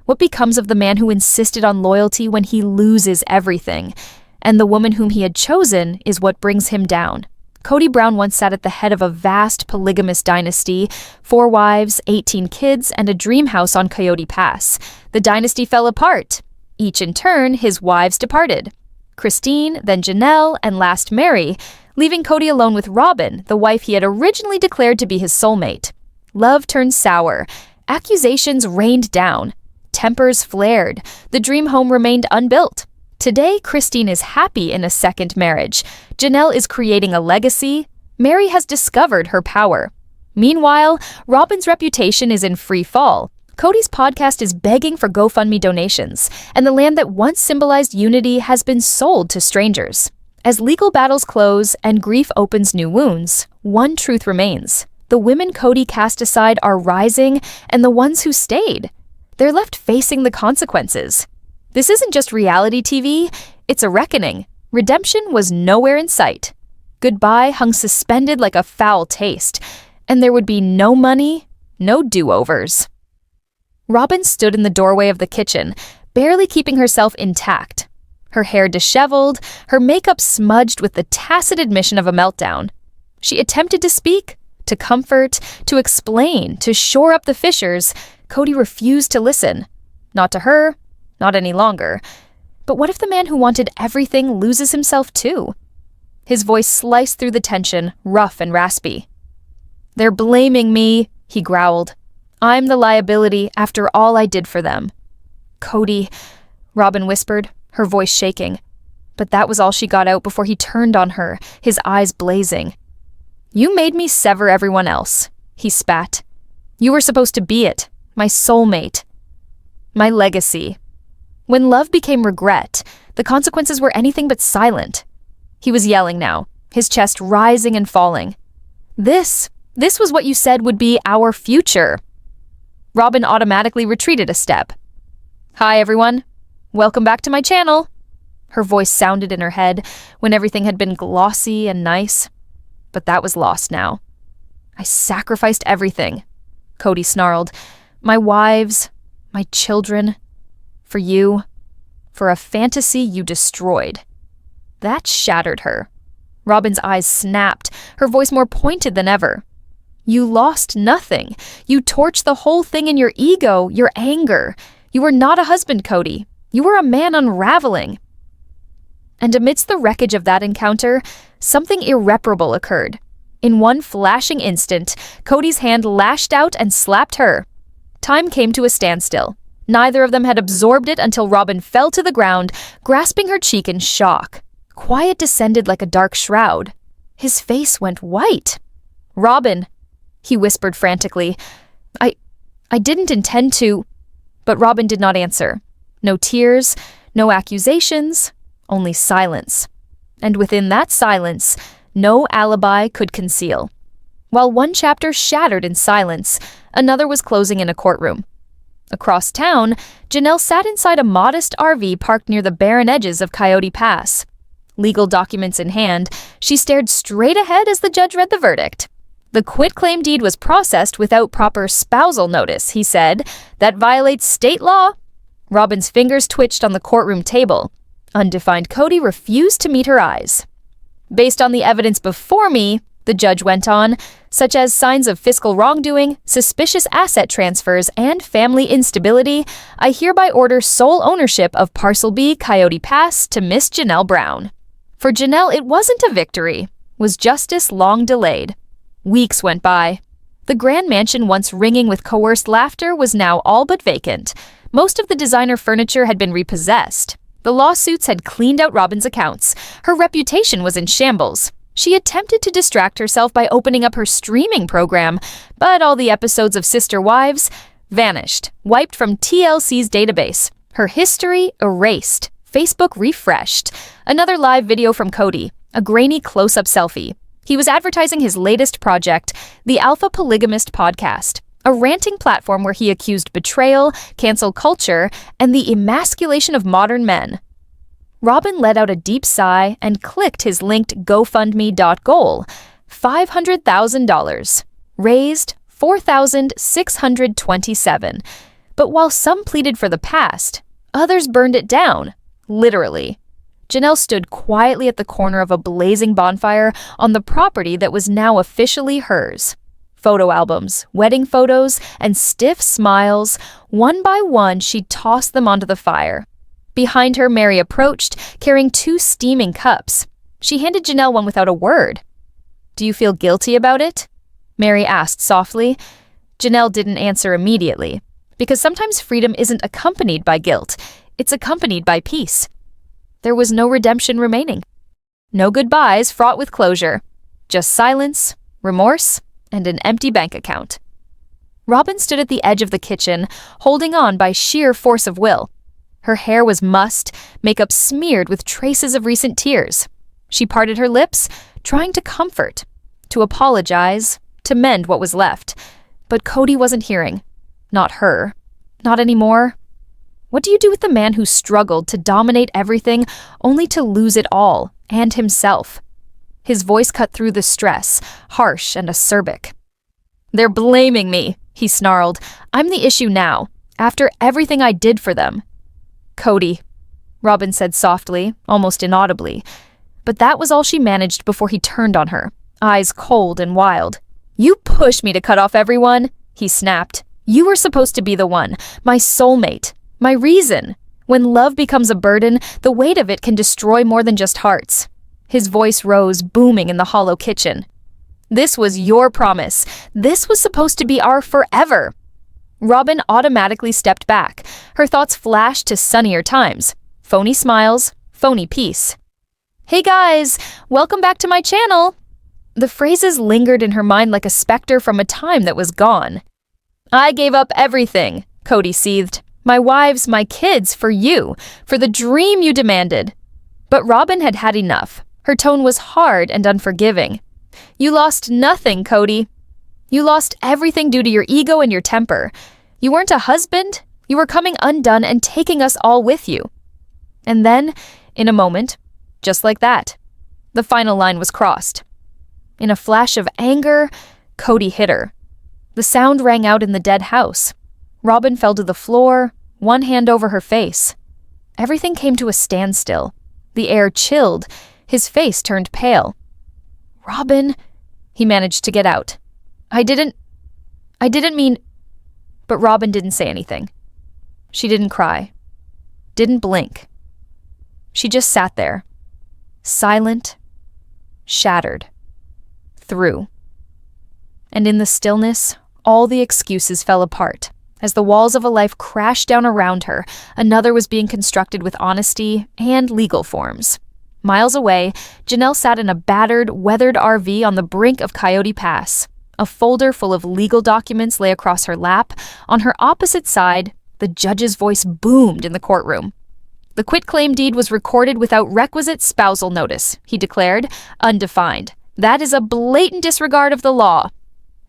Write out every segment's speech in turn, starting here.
What becomes of the man who insisted on loyalty when he loses everything? And the woman whom he had chosen is what brings him down. Kody Brown once sat at the head of a vast polygamous dynasty, 4 wives, 18 kids, and a dream house on Coyote Pass. The dynasty fell apart. Each in turn, his wives departed. Christine, then Janelle, and last Mary, leaving Kody alone with Robyn, the wife he had originally declared to be his soulmate. Love turned sour. Accusations rained down. Tempers flared. The dream home remained unbuilt. Today, Christine is happy in a second marriage. Janelle is creating a legacy. Mary has discovered her power. Meanwhile, Robyn's reputation is in free fall. Kody's podcast is begging for GoFundMe donations, and the land that once symbolized unity has been sold to strangers. As legal battles close and grief opens new wounds, one truth remains. The women Kody cast aside are rising, and the ones who stayed, they're left facing the consequences. This isn't just reality TV, it's a reckoning. Redemption was nowhere in sight. Goodbye hung suspended like a foul taste, and there would be no money, no do-overs. Robyn stood in the doorway of the kitchen, barely keeping herself intact. Her hair disheveled, her makeup smudged with the tacit admission of a meltdown. She attempted to speak, to comfort, to explain, to shore up the fissures. Kody refused to listen. Not to her, not any longer. But what if the man who wanted everything loses himself too? His voice sliced through the tension, rough and raspy. "They're blaming me," he growled. "I'm the liability after all I did for them." "Kody," Robyn whispered, her voice shaking. But that was all she got out before he turned on her, his eyes blazing. "You made me sever everyone else," he spat. "You were supposed to be it, my soulmate, my legacy." When love became regret, the consequences were anything but silent. He was yelling now, his chest rising and falling. This was what you said would be our future." Robyn automatically retreated a step. "Hi, everyone. Welcome back to my channel." Her voice sounded in her head when everything had been glossy and nice. But that was lost now. "I sacrificed everything," Kody snarled. "My wives, my children, for you, for a fantasy you destroyed." That shattered her. Robyn's eyes snapped, her voice more pointed than ever. "You lost nothing. You torched the whole thing in your ego, your anger. You were not a husband, Kody. You were a man unraveling." And amidst the wreckage of that encounter, something irreparable occurred. In one flashing instant, Kody's hand lashed out and slapped her. Time came to a standstill. Neither of them had absorbed it until Robyn fell to the ground, grasping her cheek in shock. Quiet descended like a dark shroud. His face went white. "Robyn," he whispered frantically. I didn't intend to." But Robyn did not answer. No tears, no accusations, only silence. And within that silence, no alibi could conceal. While one chapter shattered in silence, another was closing in a courtroom. Across town, Janelle sat inside a modest RV parked near the barren edges of Coyote Pass. Legal documents in hand, she stared straight ahead as the judge read the verdict. "The quitclaim deed was processed without proper spousal notice," he said. "That violates state law." Robyn's fingers twitched on the courtroom table. Undefined Kody refused to meet her eyes. "Based on the evidence before me," the judge went on, "such as signs of fiscal wrongdoing, suspicious asset transfers, and family instability, I hereby order sole ownership of Parcel B, Coyote Pass, to Miss Janelle Brown." For Janelle, it wasn't a victory. Was justice long delayed? Weeks went by. The grand mansion, once ringing with coerced laughter, was now all but vacant. Most of the designer furniture had been repossessed. The lawsuits had cleaned out Robyn's accounts. Her reputation was in shambles. She attempted to distract herself by opening up her streaming program, but all the episodes of Sister Wives vanished, wiped from TLC's database. Her history erased. Facebook refreshed. Another live video from Kody, a grainy close-up selfie. He was advertising his latest project, the Alpha Polygamist Podcast, a ranting platform where he accused betrayal, cancel culture, and the emasculation of modern men. Robyn let out a deep sigh and clicked his linked GoFundMe.goal. $500,000. Raised $4,627. But while some pleaded for the past, others burned it down, literally. Janelle stood quietly at the corner of a blazing bonfire on the property that was now officially hers. Photo albums, wedding photos, and stiff smiles, one by one she tossed them onto the fire. Behind her, Mary approached, carrying 2 steaming cups. She handed Janelle one without a word. "Do you feel guilty about it?" Mary asked softly. Janelle didn't answer immediately, because sometimes freedom isn't accompanied by guilt, it's accompanied by peace. There was no redemption remaining. No goodbyes fraught with closure. Just silence, remorse, and an empty bank account. Robyn stood at the edge of the kitchen, holding on by sheer force of will. Her hair was mussed, makeup smeared with traces of recent tears. She parted her lips, trying to comfort, to apologize, to mend what was left. But Kody wasn't hearing. Not her. Not anymore. What do you do with the man who struggled to dominate everything only to lose it all, and himself? His voice cut through the stress, harsh and acerbic. "They're blaming me," he snarled. "I'm the issue now, after everything I did for them." "Kody," Robyn said softly, almost inaudibly. But that was all she managed before he turned on her, eyes cold and wild. "You pushed me to cut off everyone," he snapped. "You were supposed to be the one, my soulmate, my reason. When love becomes a burden, the weight of it can destroy more than just hearts." His voice rose, booming in the hollow kitchen. "This was your promise. This was supposed to be our forever." Robyn automatically stepped back. Her thoughts flashed to sunnier times. Phony smiles, phony peace. "Hey guys, welcome back to my channel." The phrases lingered in her mind like a specter from a time that was gone. "I gave up everything," Kody seethed. "My wives, my kids, for you, for the dream you demanded." But Robyn had had enough. Her tone was hard and unforgiving. "You lost nothing, Kody. You lost everything due to your ego and your temper. You weren't a husband. You were coming undone and taking us all with you." And then, in a moment, just like that, the final line was crossed. In a flash of anger, Kody hit her. The sound rang out in the dead house. Robyn fell to the floor, one hand over her face. Everything came to a standstill. The air chilled. His face turned pale. "Robyn," he managed to get out. I didn't mean..." But Robyn didn't say anything. She didn't cry. Didn't blink. She just sat there. Silent. Shattered. Through. And in the stillness, all the excuses fell apart. As the walls of a life crashed down around her, another was being constructed with honesty and legal forms. Miles away, Janelle sat in a battered, weathered RV on the brink of Coyote Pass. A folder full of legal documents lay across her lap. On her opposite side, the judge's voice boomed in the courtroom. "The quitclaim deed was recorded without requisite spousal notice," he declared, undefined. "That is a blatant disregard of the law."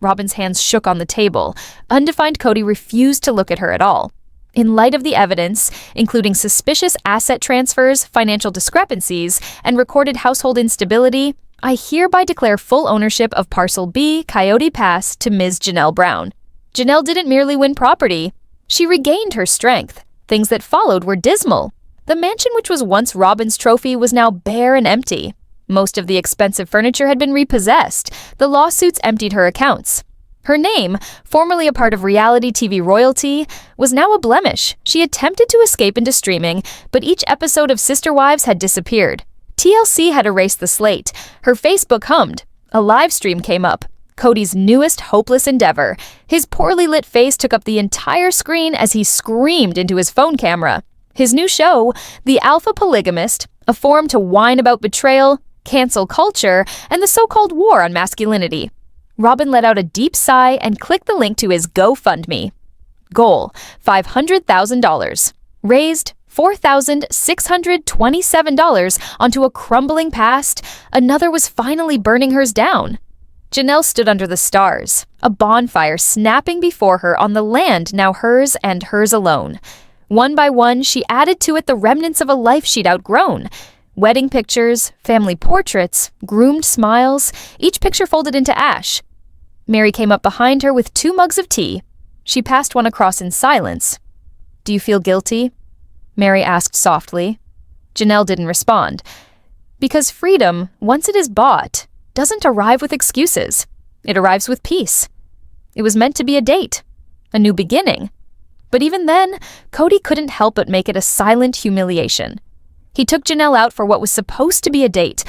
Robyn's hands shook on the table. Undefined Kody refused to look at her at all. "In light of the evidence, including suspicious asset transfers, financial discrepancies, and recorded household instability, I hereby declare full ownership of Parcel B, Coyote Pass, to Ms. Janelle Brown." Janelle didn't merely win property. She regained her strength. Things that followed were dismal. The mansion which was once Robyn's trophy was now bare and empty. Most of the expensive furniture had been repossessed. The lawsuits emptied her accounts. Her name, formerly a part of reality TV royalty, was now a blemish. She attempted to escape into streaming, but each episode of Sister Wives had disappeared. TLC had erased the slate. Her Facebook hummed. A live stream came up. Kody's newest hopeless endeavor. His poorly lit face took up the entire screen as he screamed into his phone camera. His new show, The Alpha Polygamist, a forum to whine about betrayal, cancel culture, and the so-called war on masculinity. Robyn let out a deep sigh and clicked the link to his GoFundMe. Goal, $500,000. Raised $4,627 onto a crumbling past. Another was finally burning hers down. Janelle stood under the stars, a bonfire snapping before her on the land now hers and hers alone. One by one, she added to it the remnants of a life she'd outgrown. Wedding pictures, family portraits, groomed smiles, each picture folded into ash. Mary came up behind her with 2 mugs of tea. She passed one across in silence, "Do you feel guilty?" Mary asked softly. Janelle didn't respond. Because freedom, once it is bought, doesn't arrive with excuses. It arrives with peace. It was meant to be a date, a new beginning. But even then, Kody couldn't help but make it a silent humiliation. He took Janelle out for what was supposed to be a date,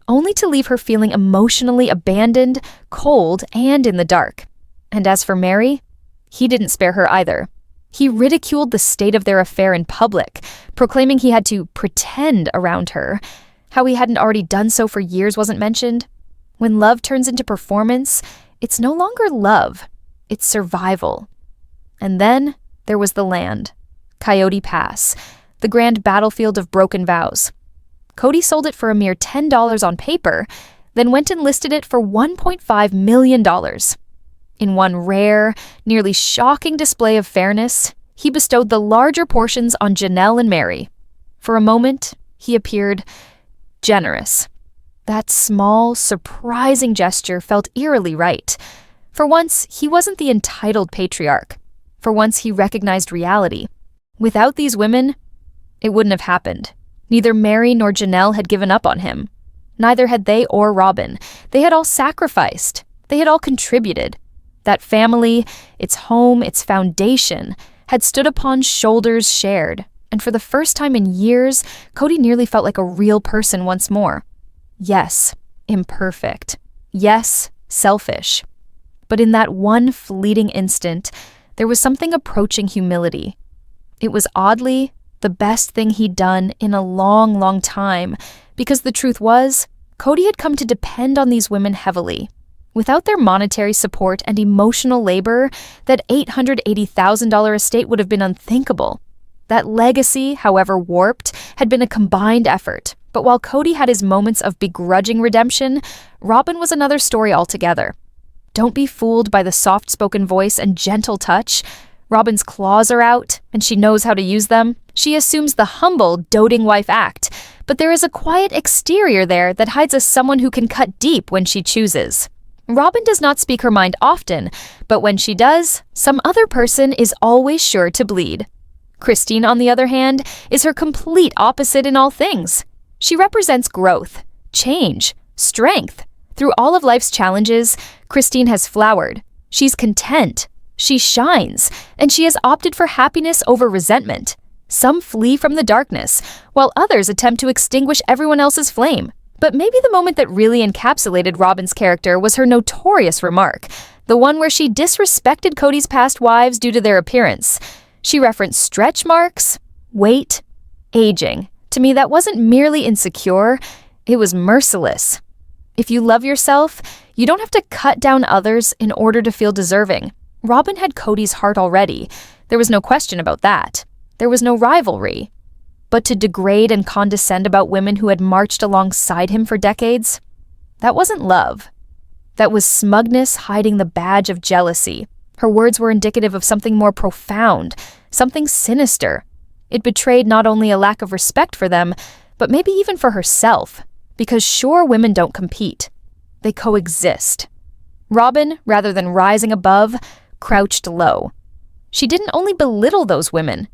only to leave her feeling emotionally abandoned, cold, and in the dark. And as for Mary, he didn't spare her either. He ridiculed the state of their affair in public, proclaiming he had to pretend around her. How he hadn't already done so for years wasn't mentioned. When love turns into performance, it's no longer love, it's survival. And then there was the land, Coyote Pass, the grand battlefield of broken vows. Kody sold it for a mere $10 on paper, then went and listed it for $1.5 million. In one rare, nearly shocking display of fairness, he bestowed the larger portions on Janelle and Mary. For a moment, he appeared generous. That small, surprising gesture felt eerily right. For once, he wasn't the entitled patriarch. For once, he recognized reality. Without these women, it wouldn't have happened. Neither Mary nor Janelle had given up on him. Neither had they or Robyn. They had all sacrificed. They had all contributed. That family, its home, its foundation, had stood upon shoulders shared. And for the first time in years, Kody nearly felt like a real person once more. Yes, imperfect. Yes, selfish. But in that one fleeting instant, there was something approaching humility. It was oddly the best thing he'd done in a long, long time, because the truth was, Kody had come to depend on these women heavily. Without their monetary support and emotional labor, that $880,000 estate would have been unthinkable. That legacy, however warped, had been a combined effort. But while Kody had his moments of begrudging redemption, Robyn was another story altogether. Don't be fooled by the soft-spoken voice and gentle touch. Robyn's claws are out, and she knows how to use them. She assumes the humble, doting wife act, but there is a quiet exterior there that hides as someone who can cut deep when she chooses. Robyn does not speak her mind often, but when she does, some other person is always sure to bleed. Christine, on the other hand, is her complete opposite in all things. She represents growth, change, strength. Through all of life's challenges, Christine has flowered. She's content. She shines, and she has opted for happiness over resentment. Some flee from the darkness, while others attempt to extinguish everyone else's flame. But maybe the moment that really encapsulated Robyn's character was her notorious remark, the one where she disrespected Kody's past wives due to their appearance. She referenced stretch marks, weight, aging. To me, that wasn't merely insecure, it was merciless. If you love yourself, you don't have to cut down others in order to feel deserving. Robyn had Kody's heart already. There was no question about that. There was no rivalry. But to degrade and condescend about women who had marched alongside him for decades, that wasn't love. That was smugness hiding the badge of jealousy. Her words were indicative of something more profound, something sinister. It betrayed not only a lack of respect for them, but maybe even for herself, because sure, women don't compete. They coexist. Robyn, rather than rising above, crouched low. She didn't only belittle those women,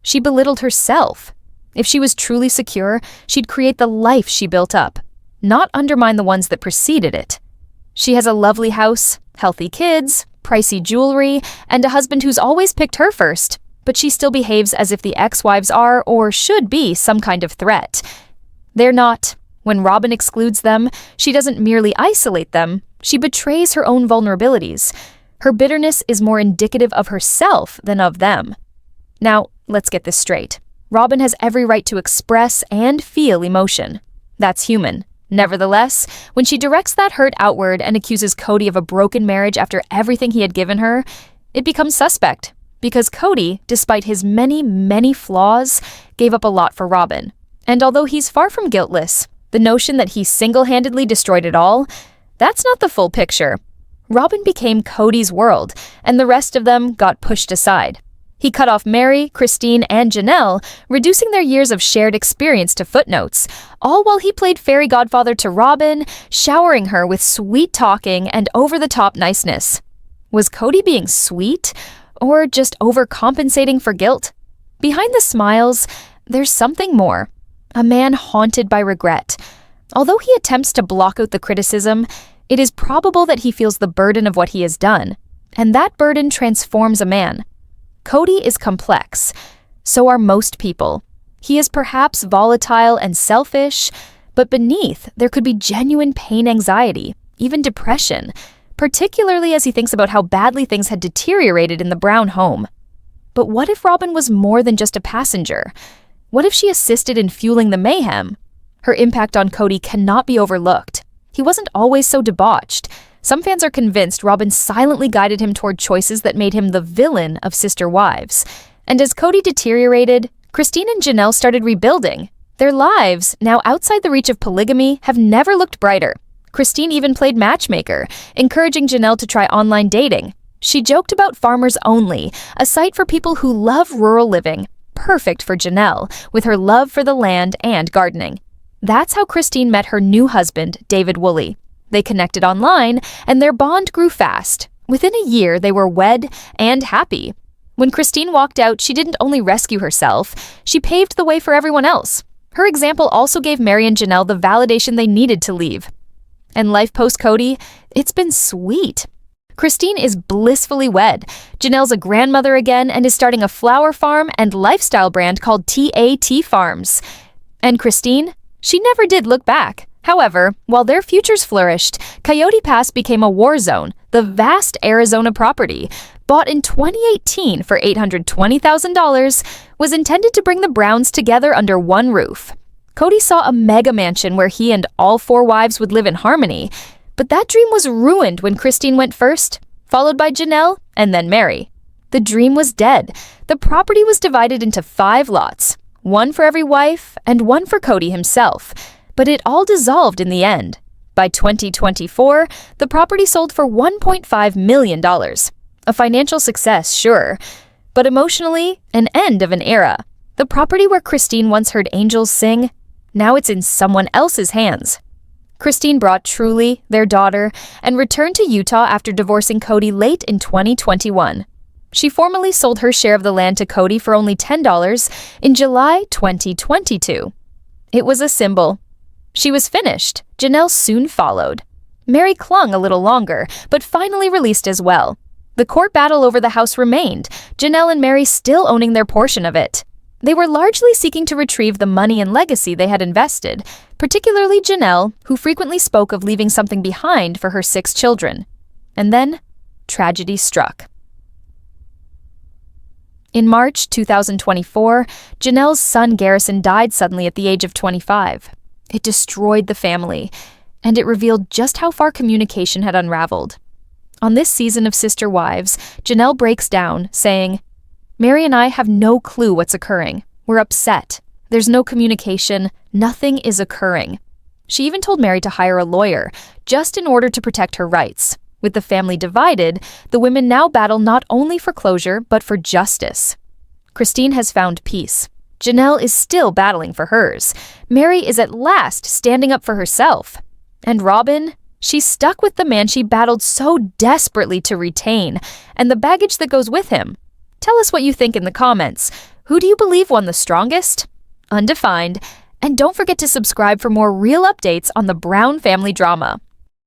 she belittled herself. If she was truly secure, she'd create the life she built up, not undermine the ones that preceded it. She has a lovely house, healthy kids, pricey jewelry, and a husband who's always picked her first, but she still behaves as if the ex-wives are or should be some kind of threat. They're not. When Robyn excludes them, she doesn't merely isolate them, she betrays her own vulnerabilities. Her bitterness is more indicative of herself than of them. Now, let's get this straight. Robyn has every right to express and feel emotion. That's human. Nevertheless, when she directs that hurt outward and accuses Kody of a broken marriage after everything he had given her, it becomes suspect. Because Kody, despite his many, many flaws, gave up a lot for Robyn. And although he's far from guiltless, the notion that he single-handedly destroyed it all, that's not the full picture. Robyn became Kody's world, and the rest of them got pushed aside. He cut off Mary, Christine, and Janelle, reducing their years of shared experience to footnotes, all while he played fairy godfather to Robyn, showering her with sweet talking and over-the-top niceness. Was Kody being sweet, or just overcompensating for guilt? Behind the smiles, there's something more. A man haunted by regret. Although he attempts to block out the criticism, it is probable that he feels the burden of what he has done, and that burden transforms a man. Kody is complex. So are most people. He is perhaps volatile and selfish, but beneath, there could be genuine pain, anxiety, even depression, particularly as he thinks about how badly things had deteriorated in the Brown home. But what if Robyn was more than just a passenger? What if she assisted in fueling the mayhem? Her impact on Kody cannot be overlooked. He wasn't always so debauched. Some fans are convinced Robyn silently guided him toward choices that made him the villain of Sister Wives. And as Kody deteriorated, Christine and Janelle started rebuilding. Their lives, now outside the reach of polygamy, have never looked brighter. Christine even played matchmaker, encouraging Janelle to try online dating. She joked about Farmers Only, a site for people who love rural living, perfect for Janelle, with her love for the land and gardening. That's how Christine met her new husband, David Woolley. They connected online, and their bond grew fast. Within a year, they were wed and happy. When Christine walked out, she didn't only rescue herself, she paved the way for everyone else. Her example also gave Mary and Janelle the validation they needed to leave. And life post-Kody, it's been sweet. Christine is blissfully wed. Janelle's a grandmother again and is starting a flower farm and lifestyle brand called TAT Farms. And Christine? She never did look back. However, while their futures flourished, Coyote Pass became a war zone, the vast Arizona property, bought in 2018 for $820,000, was intended to bring the Browns together under one roof. Kody saw a mega mansion where he and all 4 wives would live in harmony, but that dream was ruined when Christine went first, followed by Janelle, and then Mary. The dream was dead. The property was divided into 5 lots, one for every wife and one for Kody himself, but it all dissolved in the end. By 2024, the property sold for $1.5 million. A financial success, sure, but emotionally, an end of an era. The property where Christine once heard angels sing, now it's in someone else's hands. Christine brought Truly, their daughter, and returned to Utah after divorcing Kody late in 2021. She formally sold her share of the land to Kody for only $10 in July 2022. It was a symbol. She was finished. Janelle soon followed. Mary clung a little longer, but finally released as well. The court battle over the house remained, Janelle and Mary still owning their portion of it. They were largely seeking to retrieve the money and legacy they had invested, particularly Janelle, who frequently spoke of leaving something behind for her 6 children. And then, tragedy struck. In March 2024, Janelle's son Garrison died suddenly at the age of 25. It destroyed the family, and it revealed just how far communication had unraveled. On this season of Sister Wives, Janelle breaks down, saying, "Mary and I have no clue what's occurring. We're upset. There's no communication. Nothing is occurring." She even told Mary to hire a lawyer, just in order to protect her rights. With the family divided, the women now battle not only for closure, but for justice. Christine has found peace. Janelle is still battling for hers. Mary is at last standing up for herself. And Robyn? She's stuck with the man she battled so desperately to retain, and the baggage that goes with him. Tell us what you think in the comments. Who do you believe won the strongest? Undefined. And don't forget to subscribe for more real updates on the Brown family drama.